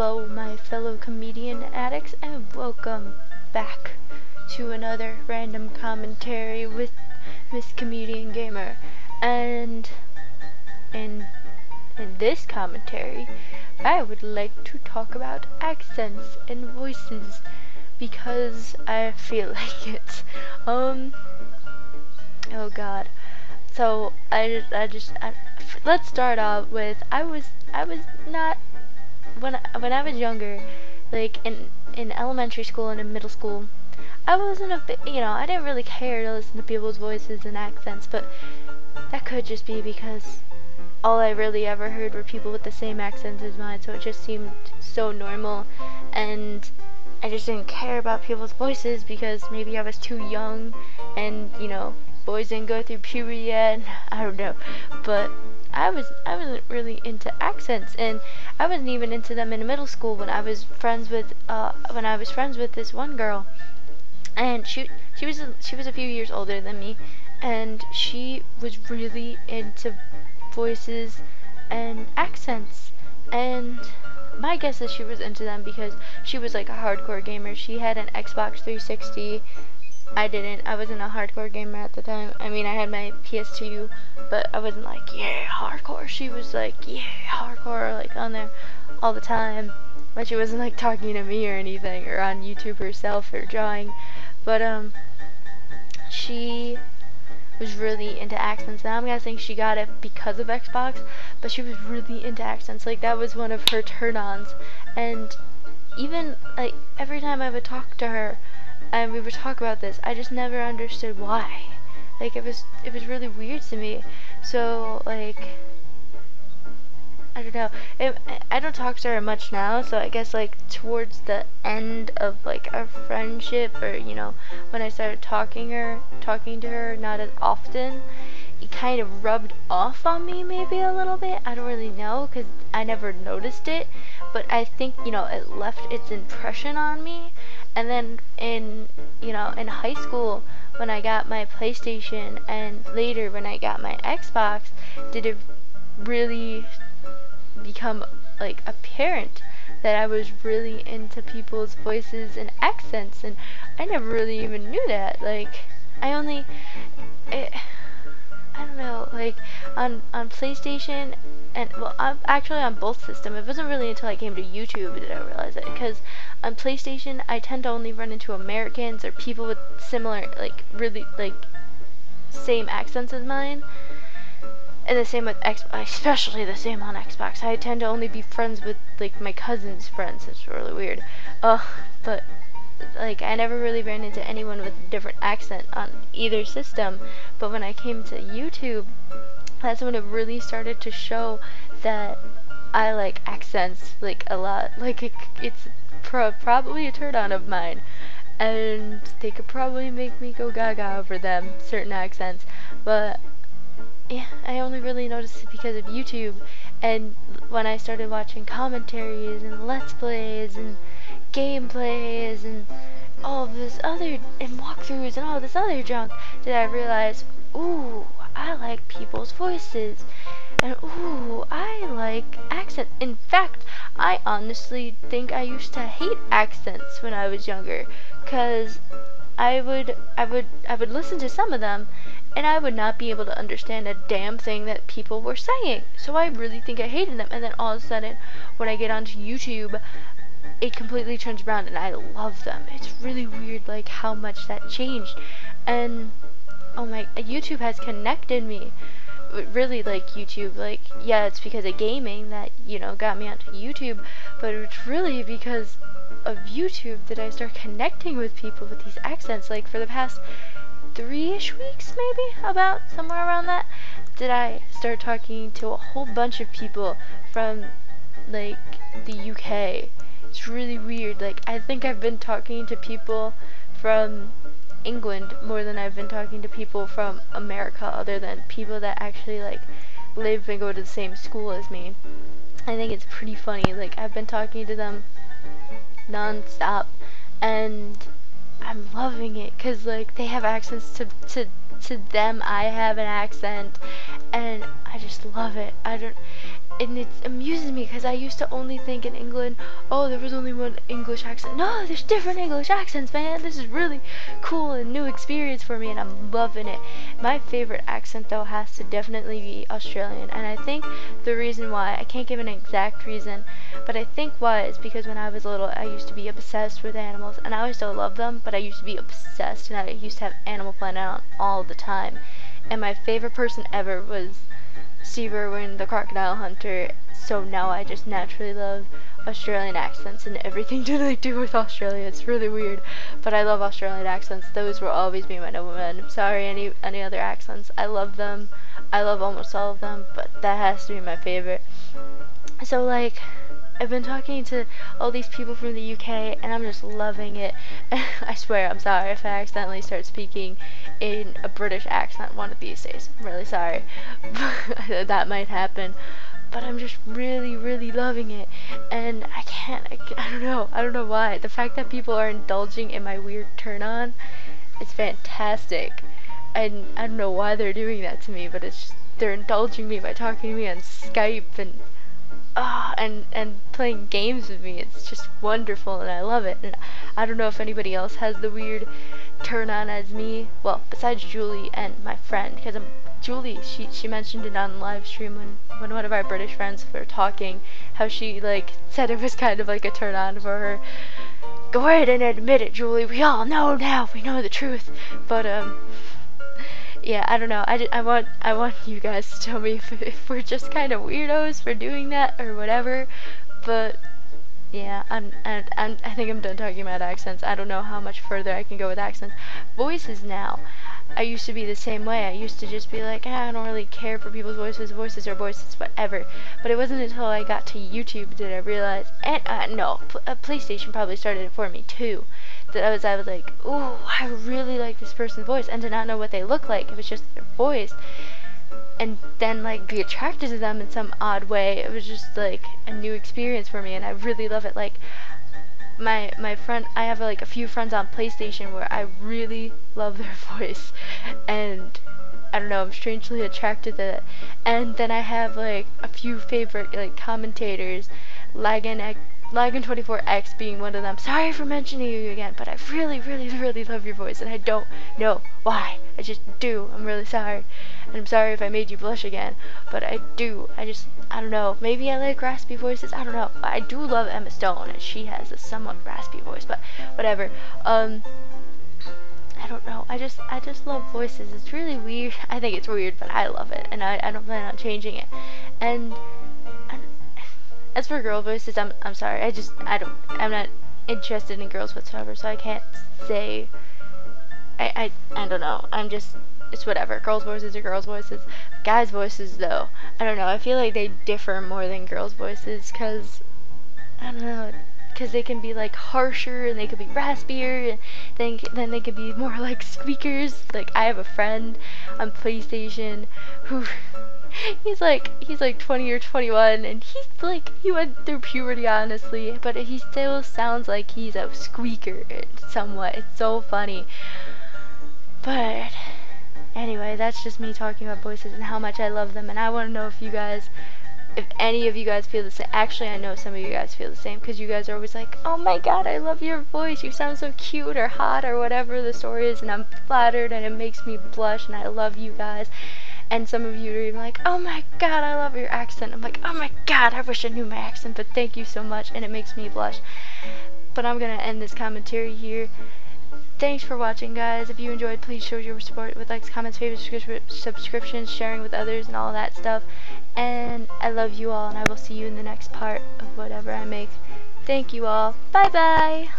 Hello, my fellow comedian addicts, and welcome back to another random commentary with MsComedianGamer. And in this commentary, I would like to talk about accents and voices because I feel like it. Oh God. So let's start off with I was not when I was younger, like in elementary school and in middle school, I wasn't I didn't really care to listen to people's voices and accents, but that could just be because all I really ever heard were people with the same accents as mine, so it just seemed so normal, and I just didn't care about people's voices because maybe I was too young, and boys didn't go through puberty yet. I don't know, but I wasn't really into accents, and I wasn't even into them in middle school when I was friends with this one girl, and she was a few years older than me, and she was really into voices and accents, and my guess is she was into them because she was like a hardcore gamer. She had an Xbox 360. I didn't. I wasn't a hardcore gamer at the time. I mean, I had my PS2, but I wasn't like, yeah, hardcore. She was like, yeah, hardcore, like on there all the time. But she wasn't like talking to me or anything, or on YouTube herself or drawing. But she was really into accents. Now I'm guessing she got it because of Xbox, but she was really into accents. Like, that was one of her turn-ons. And even like every time I would talk to her and we would talk about this, I just never understood why. Like, it was really weird to me. So, like, I don't know. I don't talk to her much now, so I guess, like, towards the end of, like, our friendship, or, when I started talking to her not as often, it kind of rubbed off on me maybe a little bit. I don't really know, because I never noticed it, but I think, it left its impression on me. And then in high school, when I got my PlayStation, and later when I got my Xbox, did it really become like apparent that I was really into people's voices and accents, and I never really even knew that. Like, I don't know, like, on PlayStation, and, well, I'm actually on both systems. It wasn't really until I came to YouTube that I realized it, because on PlayStation, I tend to only run into Americans or people with similar, like, really, like, same accents as mine. And the same with Xbox, especially the same on Xbox. I tend to only be friends with, like, my cousin's friends. It's really weird. But, like, I never really ran into anyone with a different accent on either system. But when I came to YouTube, that's when it really started to show that I like accents, like, a lot. Like, it's probably a turn on of mine, and they could probably make me go gaga over them, certain accents, but yeah, I only really noticed it because of YouTube. And when I started watching commentaries and let's plays and gameplays and all this other, and walkthroughs and all this other junk, did I realize, ooh, I like people's voices, and ooh, I like accents. In fact, I honestly think I used to hate accents when I was younger, cause I would listen to some of them, and I would not be able to understand a damn thing that people were saying. So I really think I hated them, and then all of a sudden, when I get onto YouTube, it completely turns around and I love them. It's really weird, like, how much that changed. And oh my, YouTube has connected me. Really, like, YouTube, like, yeah, it's because of gaming that, got me onto YouTube, but it's really because of YouTube that I start connecting with people with these accents. Like, for the past 3-ish weeks, maybe, about somewhere around that, did I start talking to a whole bunch of people from, like, the UK. It's really weird. Like, I think I've been talking to people from England more than I've been talking to people from America, other than people that actually, like, live and go to the same school as me. I think it's pretty funny. Like, I've been talking to them non-stop, and I'm loving it, because, like, they have accents to them. I have an accent, and I just love it. it amuses me because I used to only think in England, oh, there was only one English accent. No, there's different English accents, man. This is really cool and new experience for me, and I'm loving it. My favorite accent, though, has to definitely be Australian, and I think the reason why, I can't give an exact reason, but I think why is because when I was little, I used to be obsessed with animals, and I still love them, but I used to be obsessed, and I used to have Animal Planet on all the time. And my favorite person ever was Steve Irwin, the crocodile hunter, so now I just naturally love Australian accents and everything to like do with Australia. It's really weird, but I love Australian accents. Those will always be my number one. Sorry, any other accents. I love them. I love almost all of them, but that has to be my favorite. So like, I've been talking to all these people from the UK, and I'm just loving it. I swear, I'm sorry if I accidentally start speaking in a British accent one of these days. I'm really sorry. That might happen. But I'm just really, really loving it. And I don't know why. The fact that people are indulging in my weird turn on, it's fantastic. And I don't know why they're doing that to me, but it's just, they're indulging me by talking to me on Skype and playing games with me. It's just wonderful, and I love it. And I don't know if anybody else has the weird turn on as me. Well, besides Julie and my friend, because Julie, she mentioned it on live stream when one of our British friends were talking, how she like said it was kind of like a turn on for her. Go ahead and admit it, Julie. We all know now. We know the truth. But yeah, I don't know. I want you guys to tell me if we're just kind of weirdos for doing that or whatever. But yeah, I think I'm done talking about accents. I don't know how much further I can go with accents. Voices now. I used to be the same way. I used to just be like, I don't really care for people's voices. Voices are voices, whatever. But it wasn't until I got to YouTube that I realized, and PlayStation probably started it for me too. That I was like, ooh, I really like this person's voice, and to not know what they look like. It was just their voice. And then like be attracted to them in some odd way. It was just like a new experience for me, and I really love it. Like my friend, I have like a few friends on PlayStation where I really love their voice, and I don't know, I'm strangely attracted to it. And then I have like a few favorite like commentators, Laggin24X being one of them. Sorry for mentioning you again, but I really, really, really love your voice, and I don't know why. I just do. I'm really sorry. And I'm sorry if I made you blush again, but I do. I don't know. Maybe I like raspy voices. I don't know. I do love Emma Stone, and she has a somewhat raspy voice, but whatever. I don't know. I just love voices. It's really weird. I think it's weird, but I love it, and I don't plan on changing it. And as for girl voices, I'm sorry. I'm not interested in girls whatsoever, so I can't say. I don't know. It's whatever. Girls' voices are girls' voices. Guys' voices, though, I don't know. I feel like they differ more than girls' voices, because I don't know. Because they can be like harsher, and they could be raspier, and then they could be more like squeakers. Like I have a friend on PlayStation who he's like 20 or 21, and he went through puberty, honestly, but he still sounds like he's a squeaker somewhat. It's so funny. But anyway, that's just me talking about voices and how much I love them, and I want to know if any of you guys feel the same. Actually, I know some of you guys feel the same, because you guys are always like, oh my god, I love your voice, you sound so cute or hot or whatever the story is, and I'm flattered, and it makes me blush, and I love you guys. And some of you are even like, oh my god, I love your accent. I'm like, oh my god, I wish I knew my accent, but thank you so much, and it makes me blush. But I'm gonna end this commentary here. Thanks for watching, guys. If you enjoyed, please show your support with likes, comments, favorites, subscriptions, sharing with others, and all that stuff. And I love you all, and I will see you in the next part of whatever I make. Thank you all. Bye bye.